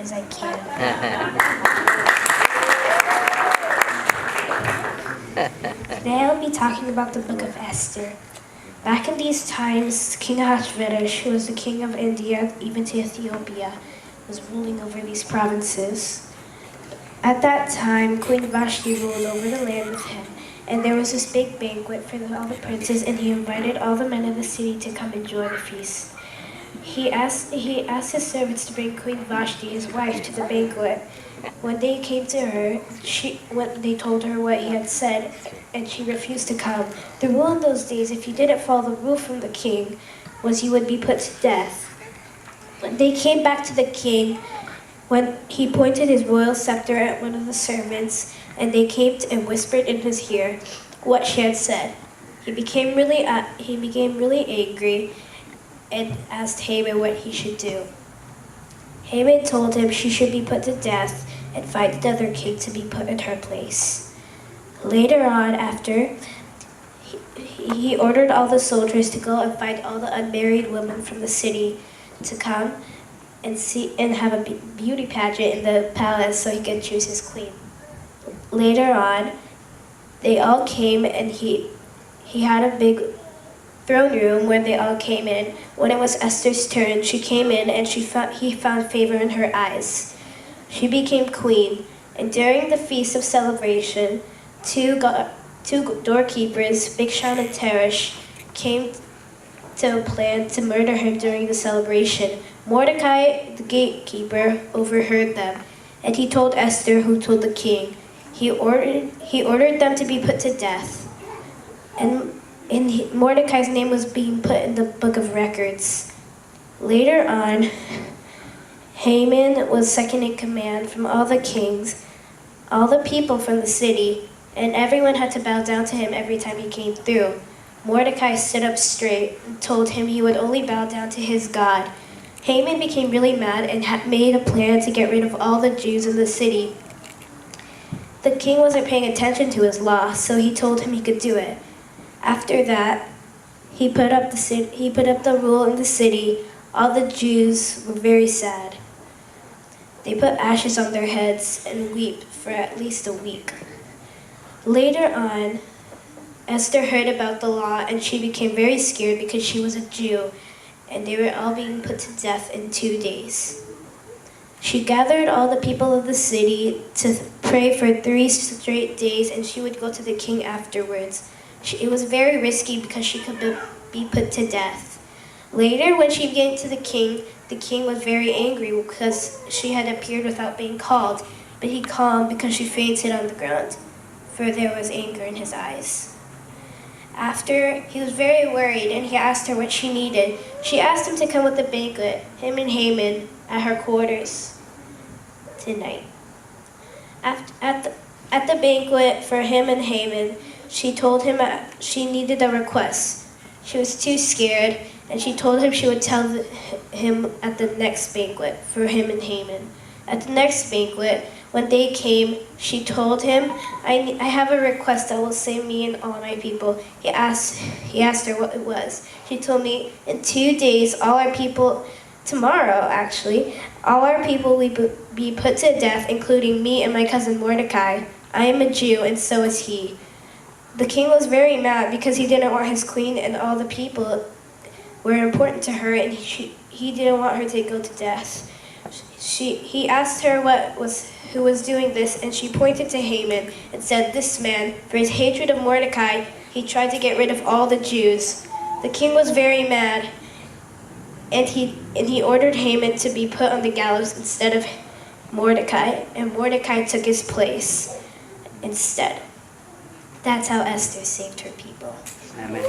as I can. Today I'll be talking about the book of Esther. Back in these times, King Ahasuerus, who was the king of India, even to Ethiopia, was ruling over these provinces. At that time, Queen Vashti ruled over the land with him, and there was this big banquet for all the princes, and he invited all the men of the city to come enjoy the feast. He asked his servants to bring Queen Vashti, his wife, to the banquet. When they came to her, they told her what he had said, and she refused to come. The rule in those days, if you didn't follow the rule from the king, was you would be put to death. When they came back to the king, when he pointed his royal scepter at one of the servants, and they came and whispered in his ear what she had said. He became really angry and asked Haman what he should do. Haman told him she should be put to death and find another king to be put in her place. Later on, after, he ordered all the soldiers to go and find all the unmarried women from the city to come and have a beauty pageant in the palace so he could choose his queen. Later on, they all came, and he had a big throne room where they all came in. When it was Esther's turn, she came in, and he found favor in her eyes. She became queen, and during the feast of celebration, two doorkeepers, Bigshon and Teresh, came to a plan to murder him during the celebration. Mordecai, the gatekeeper, overheard them, and he told Esther, who told the king. He ordered them to be put to death, and Mordecai's name was being put in the book of records. Later on, Haman was second in command from all the kings, all the people from the city, and everyone had to bow down to him every time he came through. Mordecai stood up straight and told him he would only bow down to his God. Haman became really mad and made a plan to get rid of all the Jews in the city. The king wasn't paying attention to his law, so he told him he could do it. After that, he put up the rule in the city. All the Jews were very sad. They put ashes on their heads and wept for at least a week. Later on, Esther heard about the law, and she became very scared because she was a Jew, and they were all being put to death in 2 days. She gathered all the people of the city to pray for 3 straight days, and she would go to the king afterwards. It was very risky because she could be put to death. Later, when she came to the king was very angry because she had appeared without being called, but he calmed because she fainted on the ground, for there was anger in his eyes. After, he was very worried, and he asked her what she needed. She asked him to come with the banquet, him and Haman, at her quarters tonight. At the banquet for him and Haman, she told him she needed a request. She was too scared, and she told him she would tell him at the next banquet for him and Haman. At the next banquet, when they came, she told him, I have a request that will save me and all my people. He asked her what it was. She told me, in 2 days, tomorrow actually, all our people will be put to death, including me and my cousin Mordecai. I am a Jew, and so is he. The king was very mad because he didn't want his queen and all the people were important to her, and he didn't want her to go to death. He asked her who was doing this, and she pointed to Haman and said, "This man, for his hatred of Mordecai, he tried to get rid of all the Jews." The king was very mad, and he ordered Haman to be put on the gallows instead of Mordecai, and Mordecai took his place instead. That's how Esther saved her people. Amen.